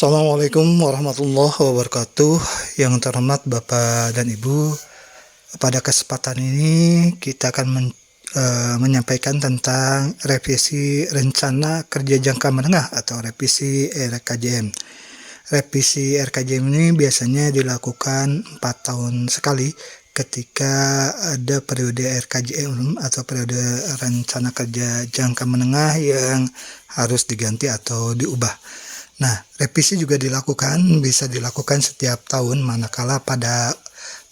Assalamualaikum warahmatullahi wabarakatuh. Yang terhormat Bapak dan Ibu, pada kesempatan ini kita akan menyampaikan tentang revisi rencana kerja jangka menengah atau revisi RKJM. Revisi RKJM ini biasanya dilakukan 4 tahun sekali ketika ada periode RKJM atau periode rencana kerja jangka menengah yang harus diganti atau diubah. Nah, revisi juga bisa dilakukan setiap tahun manakala pada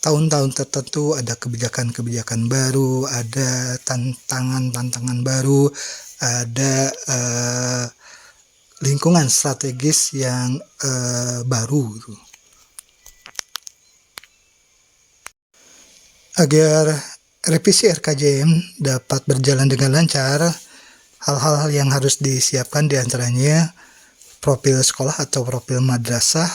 tahun-tahun tertentu ada kebijakan-kebijakan baru, ada tantangan-tantangan baru, ada lingkungan strategis yang baru. Agar revisi RKJM dapat berjalan dengan lancar, hal-hal yang harus disiapkan diantaranya profil sekolah atau profil madrasah,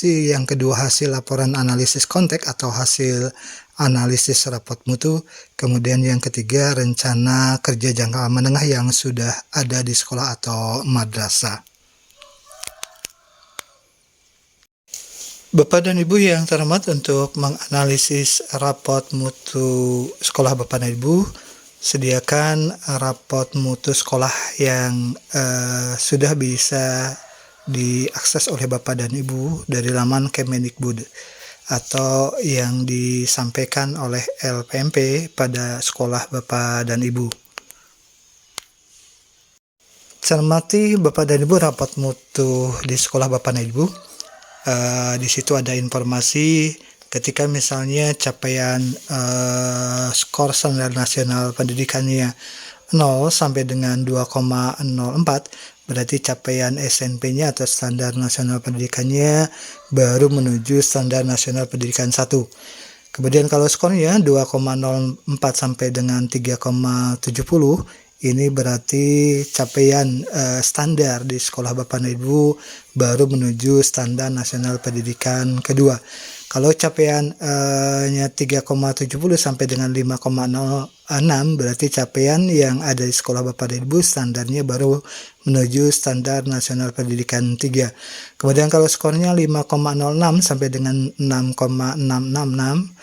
yang kedua hasil laporan analisis kontek atau hasil analisis rapot mutu, kemudian yang ketiga rencana kerja jangka menengah yang sudah ada di sekolah atau madrasah. Bapak dan Ibu yang terhormat, untuk menganalisis rapot mutu sekolah Bapak dan Ibu, sediakan rapot mutu sekolah yang sudah bisa diakses oleh Bapak dan Ibu dari laman Kemendikbud atau yang disampaikan oleh LPMP pada sekolah Bapak dan Ibu. Cermati Bapak dan Ibu rapot mutu di sekolah Bapak dan Ibu. Di situ ada informasi ketika misalnya capaian skor standar nasional pendidikannya 0 sampai dengan 2,04, berarti capaian SNP-nya atau standar nasional pendidikannya baru menuju standar nasional pendidikan 1. Kemudian kalau skornya 2,04 sampai dengan 3,70, ini berarti capaian standar di sekolah Bapak dan Ibu baru menuju standar nasional pendidikan kedua. Kalau capaiannya 3,70 sampai dengan 5,06, berarti capaian yang ada di sekolah Bapak dan Ibu standarnya baru menuju standar nasional pendidikan 3. Kemudian kalau skornya 5,06 sampai dengan 6,666,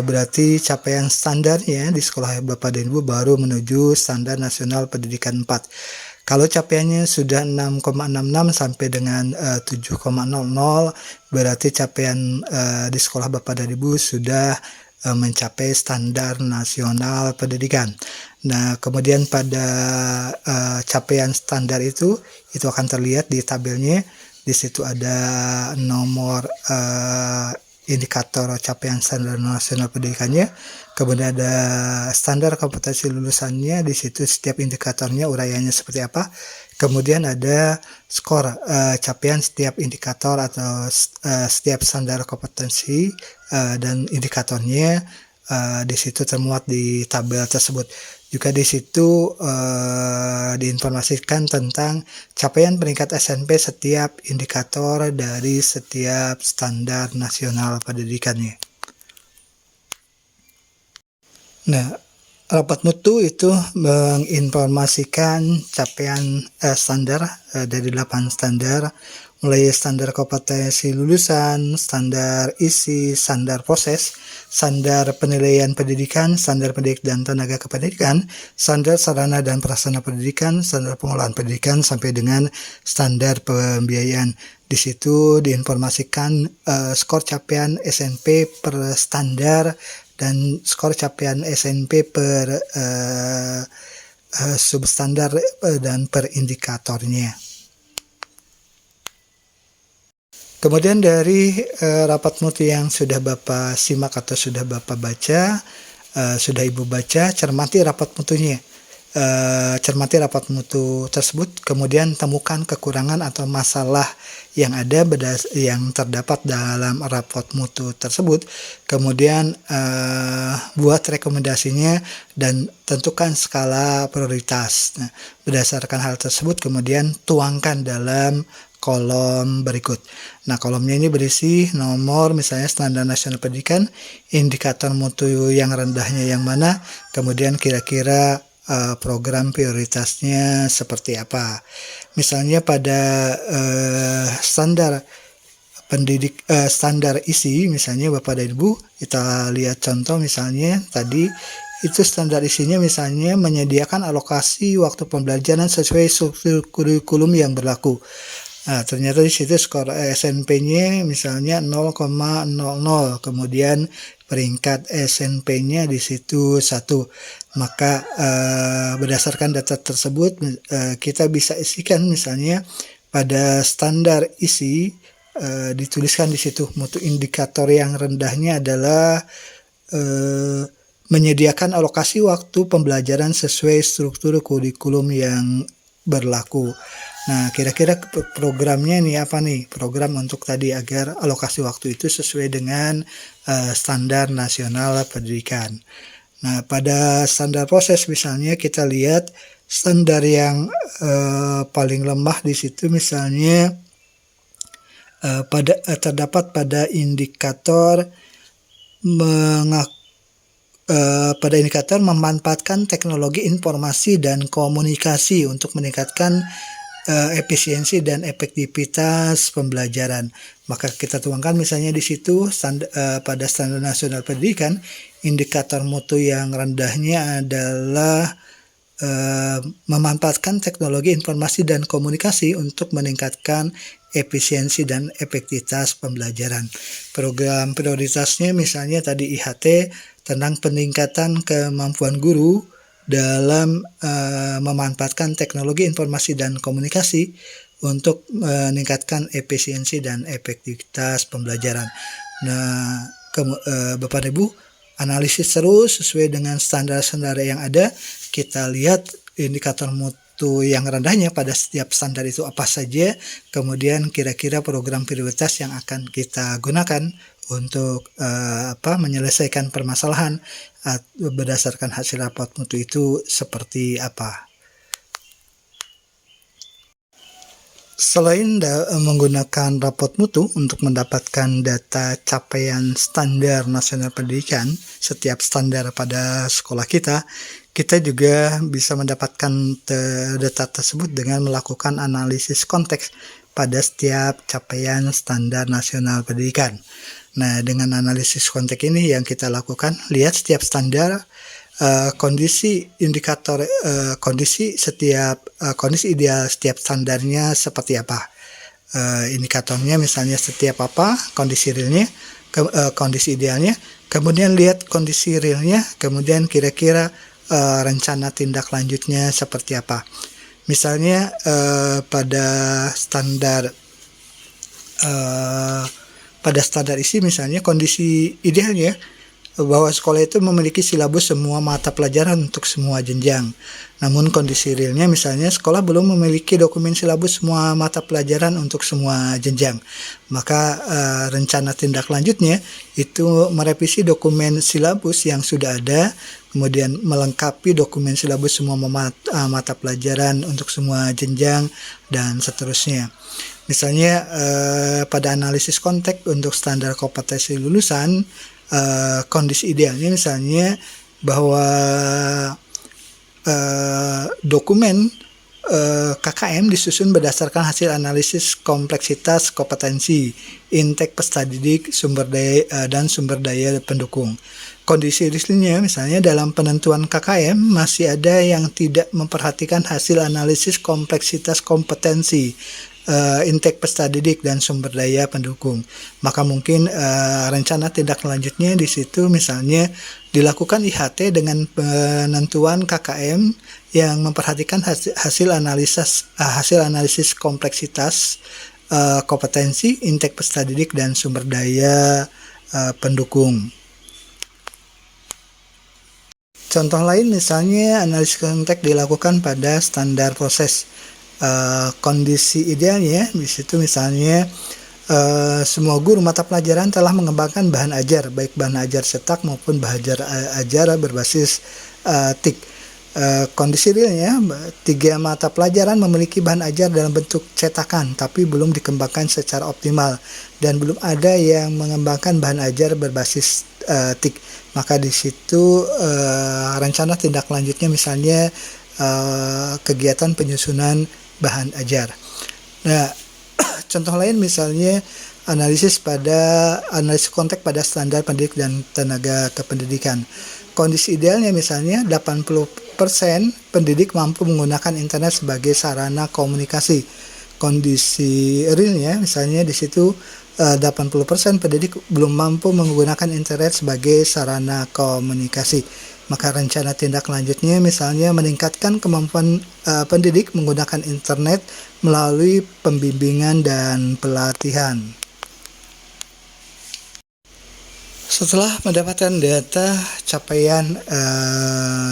berarti capaian standarnya di sekolah Bapak dan Ibu baru menuju standar nasional pendidikan 4. Kalau capaiannya sudah 6,66 sampai dengan 7,00, berarti capaian di sekolah Bapak dan Ibu sudah mencapai standar nasional pendidikan. Nah, kemudian pada capaian standar itu akan terlihat di tabelnya. Di situ ada nomor indikator capaian standar nasional pendidikannya, kemudian ada standar kompetensi lulusannya, di situ setiap indikatornya uraiannya seperti apa, kemudian ada skor capaian setiap indikator atau setiap standar kompetensi dan indikatornya di situ termuat di tabel tersebut. Juga di situ diinformasikan tentang capaian peringkat SNP setiap indikator dari setiap standar nasional pendidikannya. Nah, rapat mutu itu menginformasikan capaian standar dari 8 standar, mulai standar kompetensi lulusan, standar isi, standar proses, standar penilaian pendidikan, standar pendidik dan tenaga kependidikan, standar sarana dan prasarana pendidikan, standar pengolahan pendidikan, sampai dengan standar pembiayaan. Di situ diinformasikan skor capaian SNP per standar dan skor capaian SNP per substandar dan per indikatornya. Kemudian dari rapat mutu yang sudah Bapak simak atau sudah Bapak baca, sudah Ibu baca, cermati rapat mutunya. Cermati rapat mutu tersebut, kemudian temukan kekurangan atau masalah yang ada yang terdapat dalam rapat mutu tersebut, kemudian buat rekomendasinya dan tentukan skala prioritas. Nah, berdasarkan hal tersebut kemudian tuangkan dalam kolom berikut. Nah, kolomnya ini berisi nomor, misalnya standar nasional pendidikan, indikator mutu yang rendahnya yang mana, kemudian kira-kira program prioritasnya seperti apa. Misalnya pada standar standar isi, misalnya Bapak dan Ibu, kita lihat contoh misalnya tadi itu standar isinya misalnya menyediakan alokasi waktu pembelajaran sesuai struktur kurikulum yang berlaku. Nah, ternyata di situ skor SNP-nya misalnya 0,00, kemudian peringkat SNP-nya di situ 1. Maka berdasarkan data tersebut kita bisa isikan misalnya pada standar isi dituliskan di situ mutu indikator yang rendahnya adalah menyediakan alokasi waktu pembelajaran sesuai struktur kurikulum yang berlaku. Nah, kira-kira programnya nih apa nih? Program untuk tadi agar alokasi waktu itu sesuai dengan standar nasional pendidikan. Nah, pada standar proses misalnya kita lihat standar yang paling lemah di situ misalnya terdapat pada indikator memanfaatkan teknologi informasi dan komunikasi untuk meningkatkan efisiensi dan efektivitas pembelajaran. Maka kita tuangkan misalnya di situ pada standar nasional pendidikan, indikator mutu yang rendahnya adalah memanfaatkan teknologi informasi dan komunikasi untuk meningkatkan efisiensi dan efektivitas pembelajaran. Program prioritasnya misalnya tadi IHT tentang peningkatan kemampuan guru dalam memanfaatkan teknologi informasi dan komunikasi untuk meningkatkan efisiensi dan efektivitas pembelajaran. Nah, Bapak Ibu, analisis terus sesuai dengan standar-standar yang ada. Kita lihat indikator mutu yang rendahnya pada setiap standar itu apa saja, kemudian kira-kira program prioritas yang akan kita gunakan untuk menyelesaikan permasalahan berdasarkan hasil rapot mutu itu seperti apa. Selain menggunakan rapot mutu untuk mendapatkan data capaian standar nasional pendidikan, setiap standar pada sekolah kita juga bisa mendapatkan data tersebut dengan melakukan analisis konteks pada setiap capaian standar nasional pendidikan. Nah, dengan analisis konteks ini yang kita lakukan, lihat setiap standar, kondisi indikator, kondisi ideal setiap standarnya seperti apa. Indikatornya misalnya setiap apa, kondisi realnya, kondisi idealnya, kemudian lihat kondisi realnya, kemudian kira-kira rencana tindak lanjutnya seperti apa. Misalnya pada standar isi misalnya kondisi idealnya bahwa sekolah itu memiliki silabus semua mata pelajaran untuk semua jenjang. Namun kondisi realnya misalnya sekolah belum memiliki dokumen silabus semua mata pelajaran untuk semua jenjang. Maka rencana tindak lanjutnya itu merevisi dokumen silabus yang sudah ada, kemudian melengkapi dokumen silabus semua mata pelajaran untuk semua jenjang, dan seterusnya. Misalnya pada analisis konteks untuk standar kompetensi lulusan, kondisi idealnya misalnya bahwa dokumen KKM disusun berdasarkan hasil analisis kompleksitas kompetensi, intake peserta didik, sumber daya dan sumber daya pendukung. Kondisi risikonya misalnya dalam penentuan KKM masih ada yang tidak memperhatikan hasil analisis kompleksitas kompetensi, intake peserta didik dan sumber daya pendukung. Maka mungkin rencana tindak lanjutnya di situ misalnya dilakukan IHT dengan penentuan KKM yang memperhatikan hasil analisis kompleksitas kompetensi, intake peserta didik dan sumber daya pendukung. Contoh lain misalnya analisis konteks dilakukan pada standar proses. Kondisi idealnya di situ misalnya semua guru mata pelajaran telah mengembangkan bahan ajar, baik bahan ajar cetak maupun bahan ajar berbasis TIK. Kondisi realnya 3 mata pelajaran memiliki bahan ajar dalam bentuk cetakan tapi belum dikembangkan secara optimal, dan belum ada yang mengembangkan bahan ajar berbasis tik. Maka di situ rencana tindak lanjutnya misalnya kegiatan penyusunan bahan ajar. Nah, contoh lain misalnya analisis konteks pada standar pendidik dan tenaga kependidikan. Kondisi idealnya misalnya 80% pendidik mampu menggunakan internet sebagai sarana komunikasi. Kondisi realnya misalnya di situ 80% pendidik belum mampu menggunakan internet sebagai sarana komunikasi. Maka rencana tindak lanjutnya misalnya meningkatkan kemampuan pendidik menggunakan internet melalui pembimbingan dan pelatihan. Setelah mendapatkan data capaian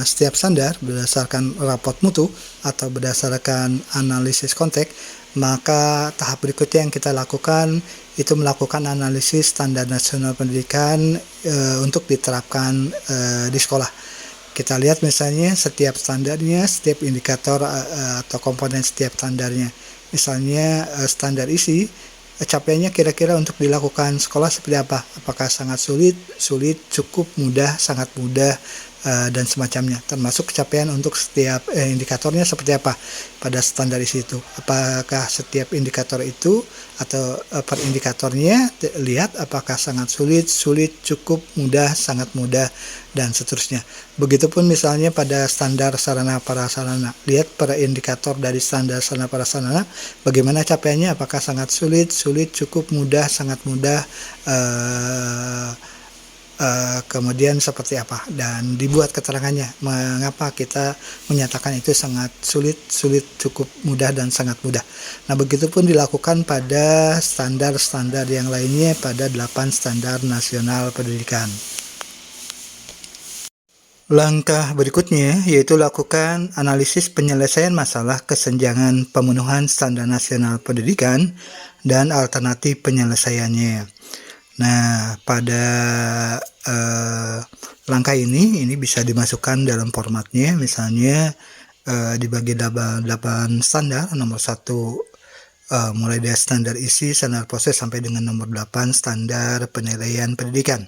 setiap standar berdasarkan rapot mutu atau berdasarkan analisis konteks, maka tahap berikutnya yang kita lakukan itu melakukan analisis standar nasional pendidikan untuk diterapkan di sekolah. Kita lihat misalnya setiap standarnya, setiap indikator atau komponen setiap standarnya. Misalnya standar isi, capaiannya kira-kira untuk dilakukan sekolah seperti apa? Apakah sangat sulit, cukup mudah, sangat mudah, dan semacamnya. Termasuk capaian untuk setiap indikatornya seperti apa pada standar isi itu. Apakah setiap indikator itu atau per indikatornya lihat apakah sangat sulit, cukup, mudah, sangat mudah, dan seterusnya. Begitupun misalnya pada standar sarana prasarana, lihat per indikator dari standar sarana prasarana bagaimana capaiannya, apakah sangat sulit, cukup, mudah, sangat mudah, kemudian seperti apa, dan dibuat keterangannya mengapa kita menyatakan itu sangat sulit, cukup, mudah, dan sangat mudah. Nah, begitupun dilakukan pada standar-standar yang lainnya pada 8 standar nasional pendidikan. Langkah berikutnya yaitu lakukan analisis penyelesaian masalah kesenjangan pemenuhan standar nasional pendidikan dan alternatif penyelesaiannya. Nah, pada langkah ini bisa dimasukkan dalam formatnya, misalnya dibagi 8 standar, nomor 1 mulai dari standar isi, standar proses sampai dengan nomor 8 standar penilaian pendidikan.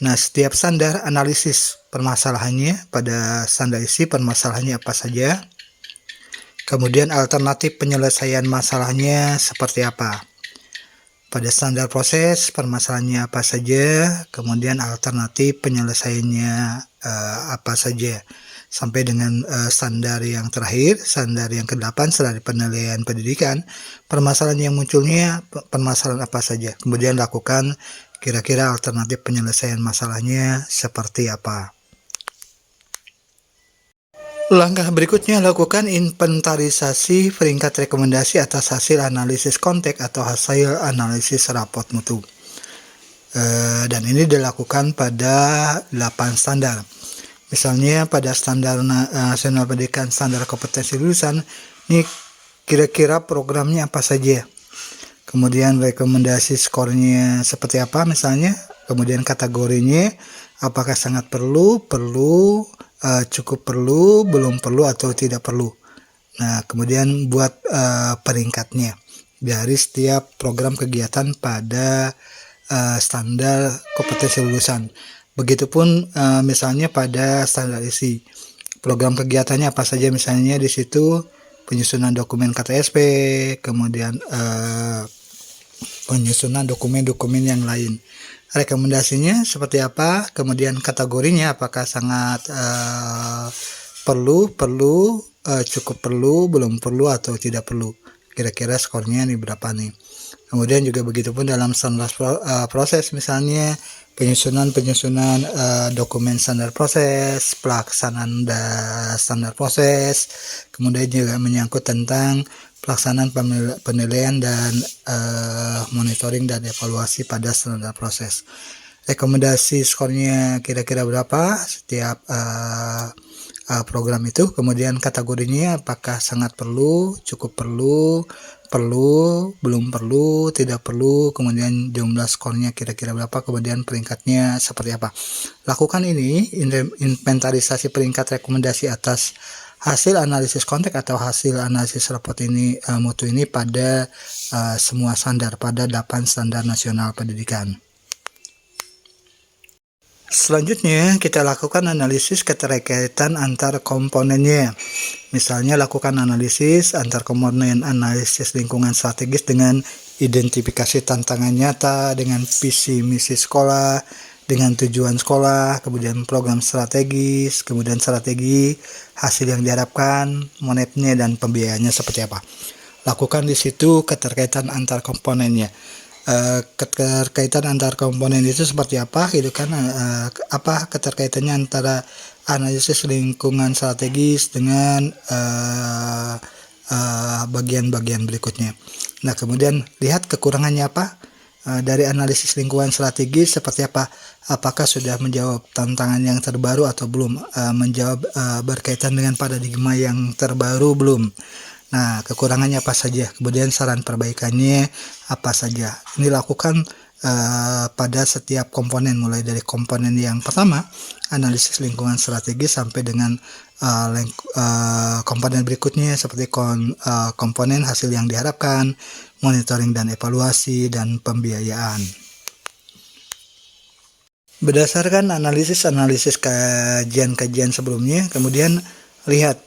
Nah, setiap standar analisis permasalahannya. Pada standar isi permasalahannya apa saja, kemudian alternatif penyelesaian masalahnya seperti apa. Pada standar proses permasalahannya apa saja, kemudian alternatif penyelesaiannya apa saja, sampai dengan standar yang terakhir, standar yang ke-8, standar penilaian pendidikan, permasalahan yang munculnya permasalahan apa saja, kemudian lakukan kira-kira alternatif penyelesaian masalahnya seperti apa. Langkah berikutnya, lakukan inventarisasi peringkat rekomendasi atas hasil analisis konteks atau hasil analisis rapot mutu. Dan ini dilakukan pada 8 standar. Misalnya pada standar nasional pendidikan, standar kompetensi lulusan, ini kira-kira programnya apa saja. Kemudian rekomendasi skornya seperti apa misalnya, kemudian kategorinya apakah sangat perlu, cukup perlu, belum perlu, atau tidak perlu. Nah, kemudian buat peringkatnya dari setiap program kegiatan pada standar kompetensi lulusan. Begitupun misalnya pada standar isi, program kegiatannya apa saja, misalnya di situ penyusunan dokumen KTSP, kemudian penyusunan dokumen-dokumen yang lain. Rekomendasinya seperti apa, kemudian kategorinya apakah sangat perlu, cukup perlu, belum perlu, atau tidak perlu. Kira-kira skornya nih berapa nih. Kemudian juga begitupun dalam standar proses, misalnya penyusunan dokumen standar proses, pelaksanaan standar proses, kemudian juga menyangkut tentang pelaksanaan penilaian dan monitoring dan evaluasi pada standar proses. Rekomendasi skornya kira-kira berapa setiap program itu, kemudian kategorinya apakah sangat perlu, cukup perlu, belum perlu, tidak perlu, kemudian jumlah skornya kira-kira berapa, kemudian peringkatnya seperti apa. Lakukan ini, inventarisasi peringkat rekomendasi atas hasil analisis konteks atau hasil analisis rapot ini mutu ini pada semua standar, pada 8 standar nasional pendidikan. Selanjutnya, kita lakukan analisis keterkaitan antar komponennya. Misalnya, lakukan analisis antar komponen analisis lingkungan strategis dengan identifikasi tantangan nyata, dengan visi misi sekolah, dengan tujuan sekolah, kemudian program strategis, kemudian strategi, hasil yang diharapkan, monetnya, dan pembiayaannya seperti apa. Lakukan di situ keterkaitan antar komponennya. Keterkaitan antar komponen itu seperti apa gitu kan, apa keterkaitannya antara analisis lingkungan strategis dengan bagian-bagian berikutnya. Nah, kemudian lihat kekurangannya apa dari analisis lingkungan strategis, seperti apa, apakah sudah menjawab tantangan yang terbaru atau belum, menjawab berkaitan dengan paradigma yang terbaru belum. Nah, kekurangannya apa saja, kemudian saran perbaikannya apa saja. Ini lakukan pada setiap komponen, mulai dari komponen yang pertama, analisis lingkungan strategis, sampai dengan komponen berikutnya seperti komponen hasil yang diharapkan, monitoring dan evaluasi, dan pembiayaan. Berdasarkan analisis kajian-kajian sebelumnya, kemudian lihat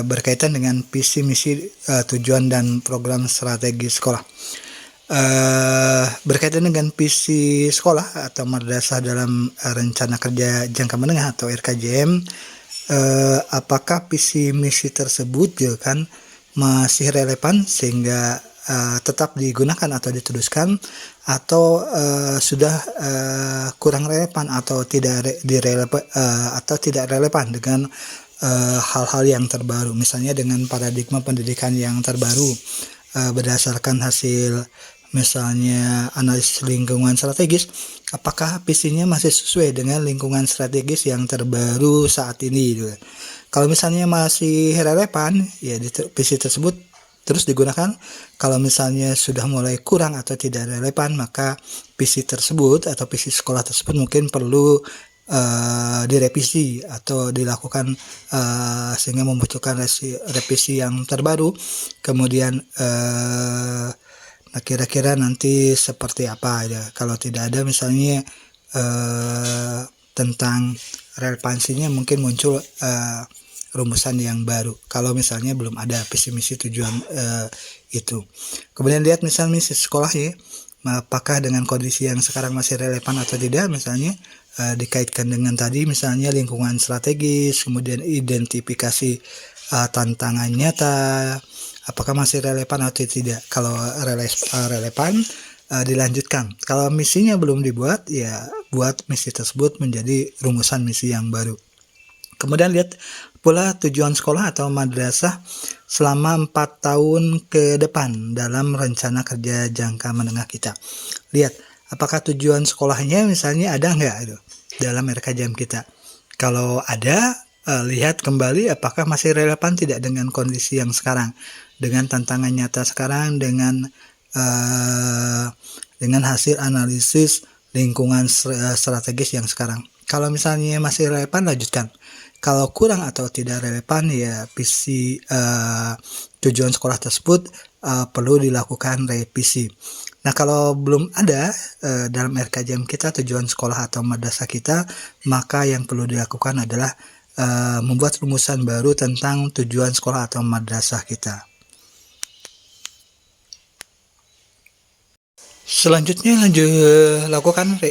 berkaitan dengan visi misi, tujuan dan program strategi sekolah. Berkaitan dengan visi sekolah atau madrasah dalam rencana kerja jangka menengah atau RKJM, apakah visi misi tersebut ya kan masih relevan sehingga tetap digunakan atau diteruskan, atau sudah kurang relevan atau tidak relevan dengan hal-hal yang terbaru, misalnya dengan paradigma pendidikan yang terbaru, berdasarkan hasil misalnya analisis lingkungan strategis, apakah visinya masih sesuai dengan lingkungan strategis yang terbaru saat ini gitu. Kalau misalnya masih relevan, ya visi tersebut terus digunakan. Kalau misalnya sudah mulai kurang atau tidak relevan, maka visi tersebut atau visi sekolah tersebut mungkin perlu direvisi atau dilakukan sehingga membutuhkan revisi yang terbaru. Kemudian nah, kira-kira nanti seperti apa ya, kalau tidak ada misalnya tentang relevansinya, mungkin muncul rumusan yang baru kalau misalnya belum ada visi misi tujuan itu. Kemudian lihat misalnya misi sekolahnya, apakah dengan kondisi yang sekarang masih relevan atau tidak, misalnya dikaitkan dengan tadi misalnya lingkungan strategis, kemudian identifikasi tantangan nyata, apakah masih relevan atau tidak. Kalau relevan, dilanjutkan. Kalau misinya belum dibuat, ya buat misi tersebut menjadi rumusan misi yang baru. Kemudian lihat pula tujuan sekolah atau madrasah selama 4 tahun ke depan dalam rencana kerja jangka menengah kita. Lihat apakah tujuan sekolahnya misalnya ada nggak itu dalam RKJM kita. Kalau ada, lihat kembali apakah masih relevan tidak dengan kondisi yang sekarang, dengan tantangan nyata sekarang, dengan hasil analisis lingkungan strategis yang sekarang. Kalau misalnya masih relevan, lanjutkan. Kalau kurang atau tidak relevan, ya visi tujuan sekolah tersebut perlu dilakukan revisi. Nah, kalau belum ada dalam RKJM kita tujuan sekolah atau madrasah kita, maka yang perlu dilakukan adalah membuat rumusan baru tentang tujuan sekolah atau madrasah kita. Selanjutnya lakukan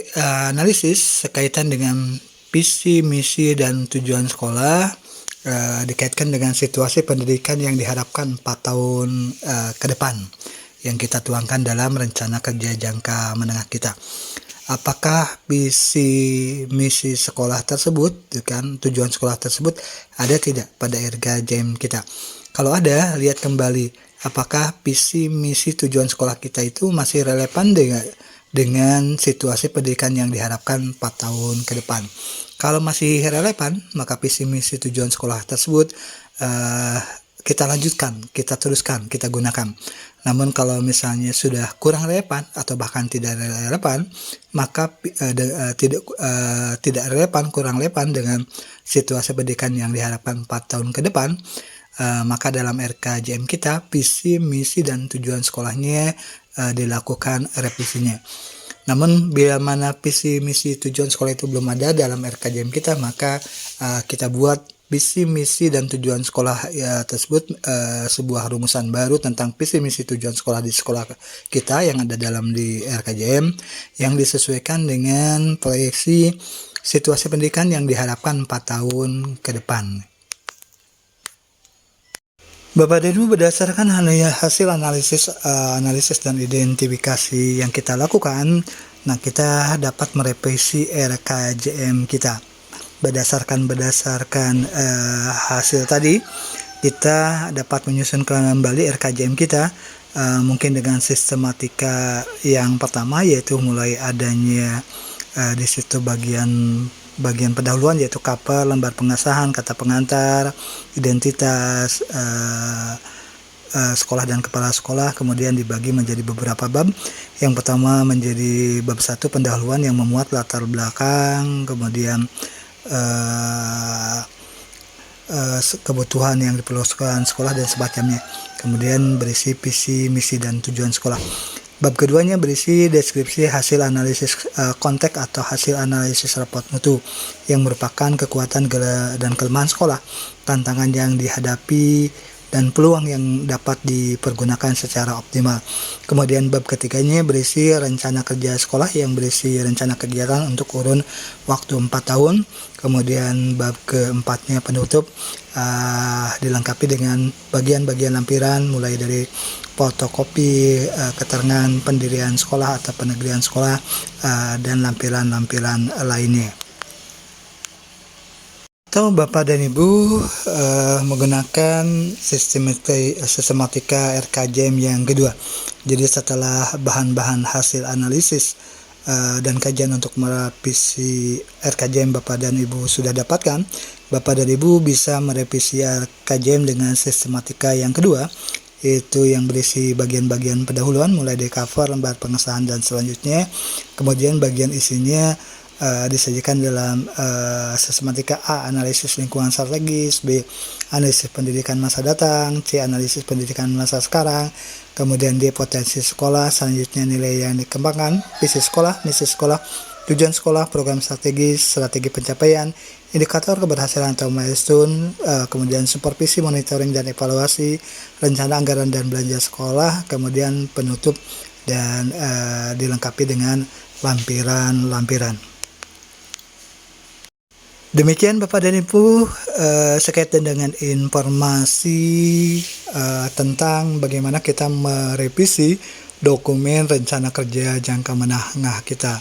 analisis sekaitan dengan visi, misi, dan tujuan sekolah dikaitkan dengan situasi pendidikan yang diharapkan 4 tahun ke depan yang kita tuangkan dalam rencana kerja jangka menengah kita. Apakah visi misi sekolah tersebut, kan, tujuan sekolah tersebut ada tidak pada RKJM kita? Kalau ada, lihat kembali apakah visi misi tujuan sekolah kita itu masih relevan dengan situasi pendidikan yang diharapkan 4 tahun ke depan. Kalau masih relevan, maka visi misi tujuan sekolah tersebut kita lanjutkan, kita teruskan, kita gunakan. Namun kalau misalnya sudah kurang relevan atau bahkan tidak relevan, maka tidak relevan, kurang relevan dengan situasi pendidikan yang diharapkan 4 tahun ke depan, maka dalam RKJM kita visi, misi, dan tujuan sekolahnya dilakukan revisinya. Namun bila mana visi misi tujuan sekolah itu belum ada dalam RKJM kita, maka kita buat visi misi dan tujuan sekolah tersebut sebuah rumusan baru tentang visi misi tujuan sekolah di sekolah kita yang ada dalam di RKJM, yang disesuaikan dengan proyeksi situasi pendidikan yang diharapkan 4 tahun ke depan. Bapak dan Ibu, berdasarkan hasil analisis dan identifikasi yang kita lakukan, nah kita dapat merevisi RKJM kita. Berdasarkan hasil tadi, kita dapat menyusun kembali RKJM kita, mungkin dengan sistematika yang pertama, yaitu mulai adanya di situ bagian pendahuluan, yaitu cover, lembar pengesahan, kata pengantar, identitas sekolah dan kepala sekolah, kemudian dibagi menjadi beberapa bab. Yang pertama menjadi bab 1, pendahuluan, yang memuat latar belakang, kemudian kebutuhan yang diperlukan sekolah dan semacamnya. Kemudian berisi visi, misi, dan tujuan sekolah. Bab keduanya berisi deskripsi hasil analisis konteks atau hasil analisis rapot mutu, yang merupakan kekuatan dan kelemahan sekolah, tantangan yang dihadapi, dan peluang yang dapat dipergunakan secara optimal. Kemudian bab ketiganya berisi rencana kerja sekolah, yang berisi rencana kegiatan untuk kurun waktu 4 tahun. Kemudian bab keempatnya penutup, dilengkapi dengan bagian-bagian lampiran, mulai dari fotokopi keterangan pendirian sekolah atau penegrian sekolah, dan lampiran-lampiran lainnya. Atau Bapak dan Ibu menggunakan sistematika RKJM yang kedua. Jadi setelah bahan-bahan hasil analisis dan kajian untuk merevisi RKJM Bapak dan Ibu sudah dapatkan, Bapak dan Ibu bisa merevisi RKJM dengan sistematika yang kedua, yaitu yang berisi bagian-bagian pendahuluan mulai dari cover, lembar pengesahan, dan selanjutnya. Kemudian bagian isinya disajikan dalam sistematika A, analisis lingkungan strategis, B, analisis pendidikan masa datang, C, analisis pendidikan masa sekarang, kemudian D, potensi sekolah, selanjutnya nilai yang dikembangkan, visi sekolah, misi sekolah, tujuan sekolah, program strategis, strategi pencapaian, indikator keberhasilan atau milestone, kemudian supervisi, monitoring, dan evaluasi, rencana anggaran dan belanja sekolah, kemudian penutup, dan dilengkapi dengan lampiran-lampiran. Demikian Bapak dan Ibu sekaitan dengan informasi tentang bagaimana kita merevisi dokumen rencana kerja jangka menengah kita.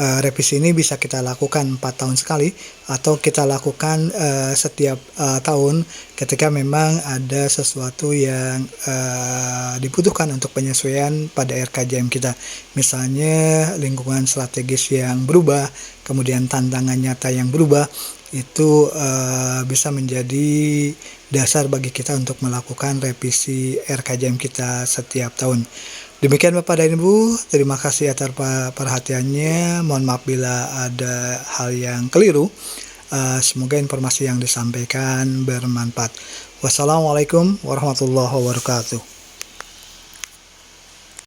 Revisi ini bisa kita lakukan 4 tahun sekali, atau kita lakukan setiap tahun ketika memang ada sesuatu yang dibutuhkan untuk penyesuaian pada RKJM kita. Misalnya lingkungan strategis yang berubah, kemudian tantangan nyata yang berubah, itu bisa menjadi dasar bagi kita untuk melakukan revisi RKJM kita setiap tahun. Demikian Bapak dan Ibu, terima kasih atas perhatiannya. Mohon maaf bila ada hal yang keliru. Semoga informasi yang disampaikan bermanfaat. Wassalamualaikum warahmatullahi wabarakatuh.